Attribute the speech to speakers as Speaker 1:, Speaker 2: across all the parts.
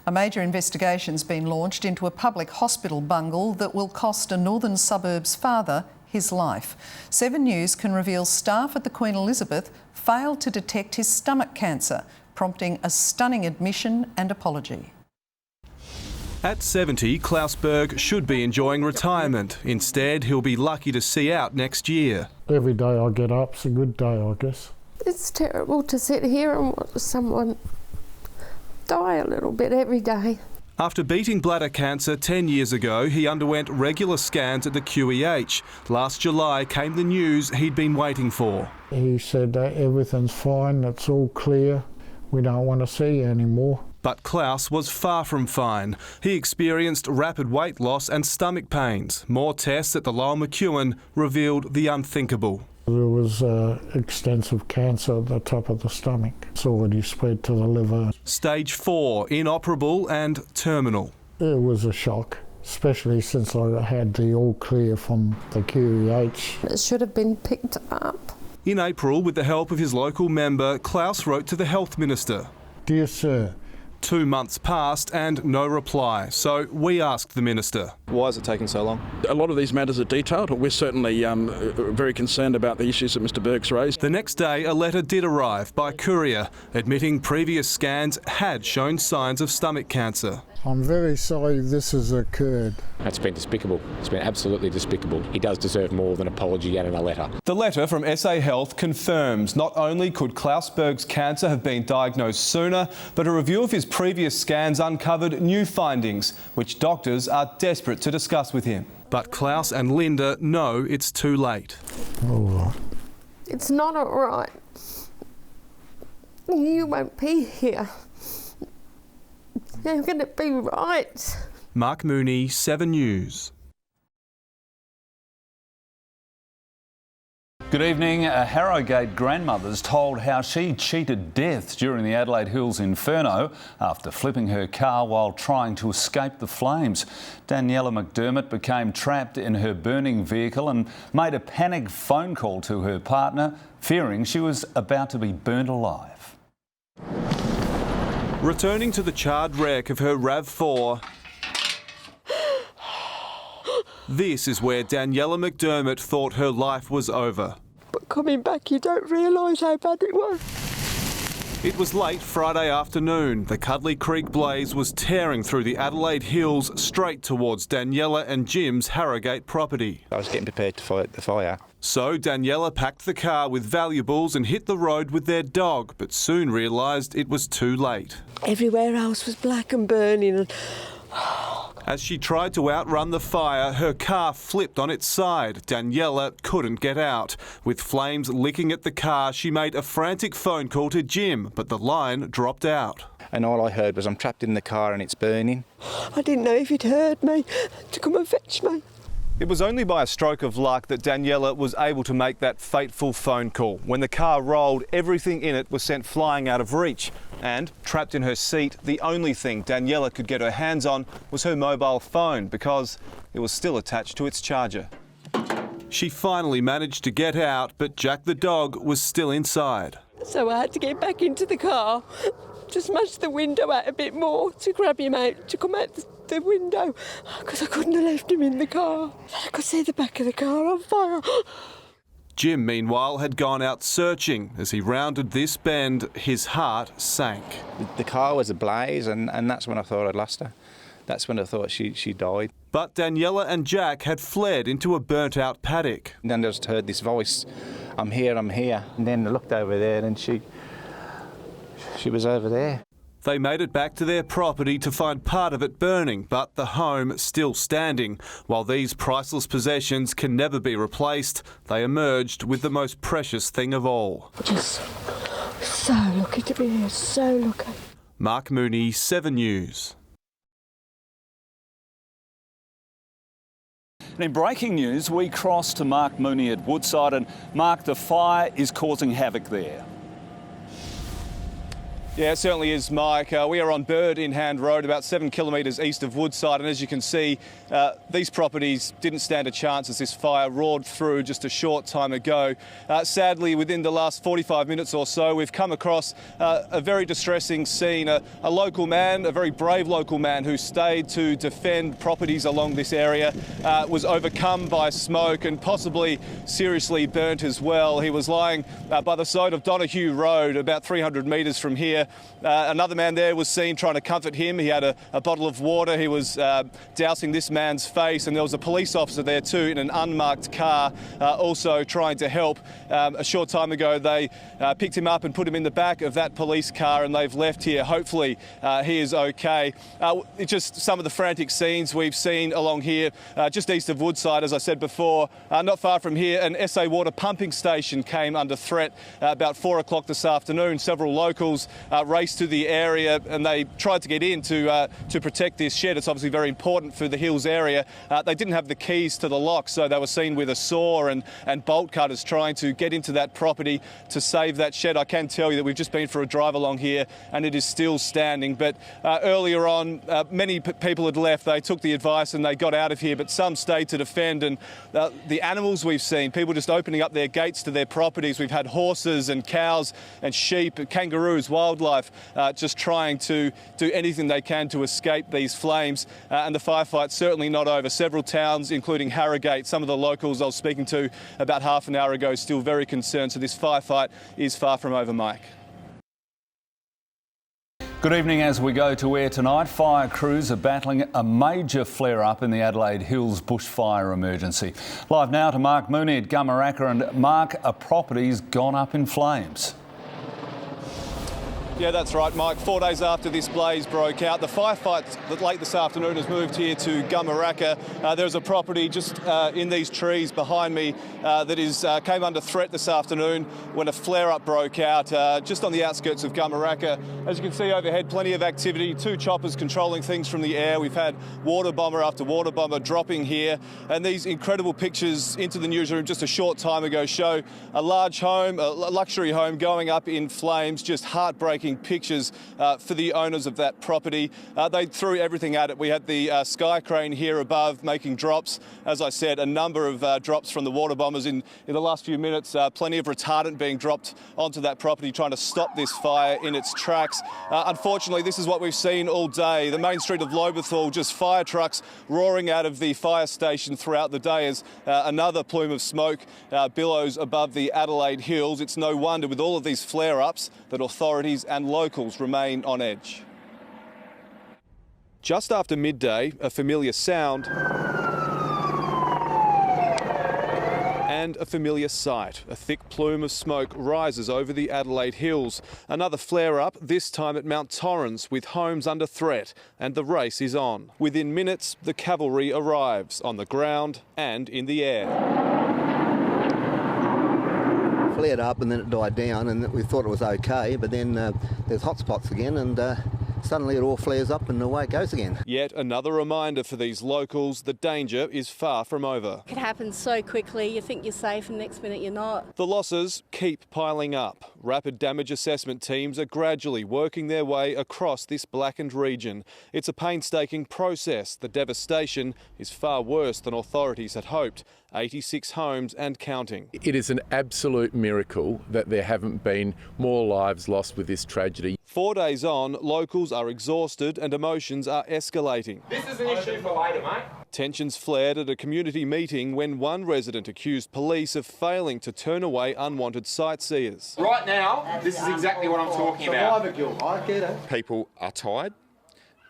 Speaker 1: A major investigation's been launched into a public hospital bungle that will cost a northern suburbs father his life. 7 News can reveal staff at the Queen Elizabeth failed to detect his stomach cancer, prompting a stunning admission and apology.
Speaker 2: At 70, Klaus Berg should be enjoying retirement. Instead, he'll be lucky to see out next year.
Speaker 3: Every day I get up's a good day, I guess.
Speaker 4: It's terrible to sit here and watch someone die a little bit every day.
Speaker 2: After beating bladder cancer 10 years ago, he underwent regular scans at the QEH. Last July came the news he'd been waiting for.
Speaker 3: He said that everything's fine, it's all clear, we don't want to see you anymore.
Speaker 2: But Klaus was far from fine. He experienced rapid weight loss and stomach pains. More tests at the Lower McEwen revealed the unthinkable.
Speaker 3: There was extensive cancer at the top of the stomach. It's already spread to the liver.
Speaker 2: Stage 4, inoperable and terminal.
Speaker 3: It was a shock, especially since I had the all clear from the QEH.
Speaker 4: It should have been picked up.
Speaker 2: In April, with the help of his local member, Klaus wrote to the Health Minister.
Speaker 3: Dear Sir,
Speaker 2: 2 months passed and no reply, so we asked the Minister.
Speaker 5: Why is it taking so long?
Speaker 6: A lot of these matters are detailed. We're certainly very concerned about the issues that Mr Berg's raised.
Speaker 2: The next day, a letter did arrive by courier, admitting previous scans had shown signs of stomach cancer.
Speaker 3: I'm very sorry this has occurred.
Speaker 7: It's been despicable. It's been absolutely despicable. He does deserve more than an apology and a letter.
Speaker 2: The letter from SA Health confirms not only could Klaus Berg's cancer have been diagnosed sooner, but a review of his previous scans uncovered new findings, which doctors are desperate to discuss with him. But Klaus and Linda know it's too late.
Speaker 3: All right.
Speaker 4: It's not all right. You won't be here. You're going to be right.
Speaker 2: Mark Mooney, 7 News.
Speaker 8: Good evening. Harrogate grandmother's told how she cheated death during the Adelaide Hills inferno after flipping her car while trying to escape the flames. Daniela McDermott became trapped in her burning vehicle and made a panic phone call to her partner, fearing she was about to be burnt alive.
Speaker 2: Returning to the charred wreck of her RAV4, this is where Daniela McDermott thought her life was over.
Speaker 4: But coming back, you don't realise how bad it was.
Speaker 2: It was late Friday afternoon. The Cuddly Creek blaze was tearing through the Adelaide Hills straight towards Daniela and Jim's Harrogate property.
Speaker 5: I was getting prepared to fight the fire.
Speaker 2: So Daniela packed the car with valuables and hit the road with their dog, but soon realised it was too late.
Speaker 4: Everywhere else was black and burning. And
Speaker 2: as she tried to outrun the fire, her car flipped on its side. Daniela couldn't get out. With flames licking at the car, she made a frantic phone call to Jim, but the line dropped out.
Speaker 5: And all I heard was, I'm trapped in the car and it's burning.
Speaker 4: I didn't know if he'd heard me to come and fetch me.
Speaker 2: It was only by a stroke of luck that Daniela was able to make that fateful phone call. When the car rolled, everything in it was sent flying out of reach. And, trapped in her seat, the only thing Daniela could get her hands on was her mobile phone because it was still attached to its charger. She finally managed to get out, but Jack the dog was still inside.
Speaker 4: So I had to get back into the car, to smash the window out a bit more, to grab him out, to come out the window, because I couldn't have left him in the car. I could see the back of the car on fire.
Speaker 2: Jim, meanwhile, had gone out searching. As he rounded this bend, his heart sank.
Speaker 5: The car was ablaze and that's when I thought I'd lost her. That's when I thought she died.
Speaker 2: But Daniela and Jack had fled into a burnt-out paddock.
Speaker 5: And then I just heard this voice, I'm here, I'm here. And then I looked over there and she was over there.
Speaker 2: They made it back to their property to find part of it burning, but the home still standing. While these priceless possessions can never be replaced, they emerged with the most precious thing of all.
Speaker 4: Just so lucky to be here, so lucky.
Speaker 2: Mark Mooney, 7 News.
Speaker 8: And in breaking news, we cross to Mark Mooney at Woodside, and Mark, the fire is causing havoc there.
Speaker 2: Yeah, it certainly is, Mike. We are on Bird in Hand Road, about 7 kilometres east of Woodside, and as you can see, these properties didn't stand a chance as this fire roared through just a short time ago. Sadly, within the last 45 minutes or so, we've come across a very distressing scene. A local man, a very brave local man who stayed to defend properties along this area, was overcome by smoke and possibly seriously burnt as well. He was lying by the side of Donahue Road, about 300 metres from here. Another man there was seen trying to comfort him. He had a bottle of water. He was dousing this man's face, and there was a police officer there too in an unmarked car also trying to help. A short time ago they picked him up and put him in the back of that police car, and they've left here. Hopefully he is okay. It's just some of the frantic scenes we've seen along here just east of Woodside, as I said before. Not far from here, an SA water pumping station came under threat about 4 o'clock this afternoon. Several locals raced to the area and they tried to get in to protect this shed. It's obviously very important for the Hills area. They didn't have the keys to the lock, so they were seen with a saw and bolt cutters trying to get into that property to save that shed. I can tell you that we've just been for a drive along here and it is still standing. But earlier on, many people had left. They took the advice and they got out of here, but some stayed to defend. And the animals we've seen, people just opening up their gates to their properties. We've had horses and cows and sheep, kangaroos, wildlife, just trying to do anything they can to escape these flames. And the firefight's certainly not over. Several towns, including Harrogate, some of the locals I was speaking to about half an hour ago, still very concerned. So this firefight is far from over, Mike.
Speaker 8: Good evening. As we go to air tonight, fire crews are battling a major flare-up in the Adelaide Hills bushfire emergency. Live now to Mark Mooney at Gummaraka. And Mark, a property's gone up in flames.
Speaker 2: Yeah, that's right, Mike. 4 days after this blaze broke out, the firefight that late this afternoon has moved here to Gummaraka. There's a property just in these trees behind me that came under threat this afternoon when a flare-up broke out just on the outskirts of Gummaraka. As you can see overhead, plenty of activity, 2 choppers controlling things from the air. We've had water bomber after water bomber dropping here, and these incredible pictures into the newsroom just a short time ago show a large home, a luxury home going up in flames. Just heartbreaking pictures for the owners of that property. They threw everything at it. We had the sky crane here above making drops. As I said, a number of drops from the water bombers in the last few minutes. Plenty of retardant being dropped onto that property trying to stop this fire in its tracks. Unfortunately, this is what we've seen all day. The main street of Lobethal, just fire trucks roaring out of the fire station throughout the day as another plume of smoke billows above the Adelaide Hills. It's no wonder with all of these flare-ups that authorities and locals remain on edge. Just after midday, a familiar sound and a familiar sight. A thick plume of smoke rises over the Adelaide Hills. Another flare-up, this time at Mount Torrens, with homes under threat, and the race is on. Within minutes, the cavalry arrives on the ground and in the air.
Speaker 9: Flared up and then it died down, and we thought it was okay, but then there's hot spots again, and suddenly it all flares up and away it goes again.
Speaker 2: Yet another reminder for these locals, the danger is far from over.
Speaker 10: It happens so quickly, you think you're safe and next minute you're not.
Speaker 2: The losses keep piling up. Rapid damage assessment teams are gradually working their way across this blackened region. It's a painstaking process. The devastation is far worse than authorities had hoped. 86 homes and counting.
Speaker 11: It is an absolute miracle that there haven't been more lives lost with this tragedy.
Speaker 2: 4 days on, locals are exhausted and emotions are escalating.
Speaker 12: This is an issue for later, mate.
Speaker 2: Tensions flared at a community meeting when one resident accused police of failing to turn away unwanted sightseers.
Speaker 12: Right now, this is exactly what I'm talking about.
Speaker 13: People are tired,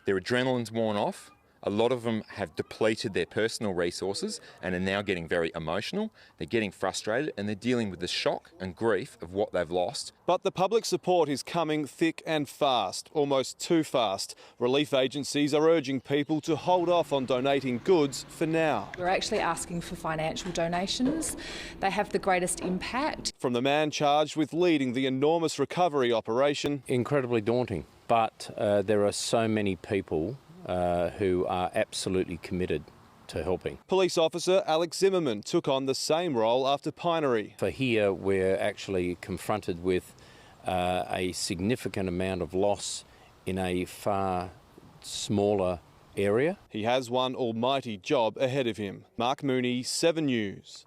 Speaker 13: their adrenaline's worn off. A lot of them have depleted their personal resources and are now getting very emotional. They're getting frustrated and they're dealing with the shock and grief of what they've lost.
Speaker 2: But the public support is coming thick and fast, almost too fast. Relief agencies are urging people to hold off on donating goods for now.
Speaker 14: We're actually asking for financial donations. They have the greatest impact.
Speaker 2: From the man charged with leading the enormous recovery operation.
Speaker 15: Incredibly daunting, but there are so many people who are absolutely committed to helping.
Speaker 2: Police officer Alex Zimmerman took on the same role after Pinery.
Speaker 15: For here, we're actually confronted with a significant amount of loss in a far smaller area.
Speaker 2: He has one almighty job ahead of him. Mark Mooney, 7 News.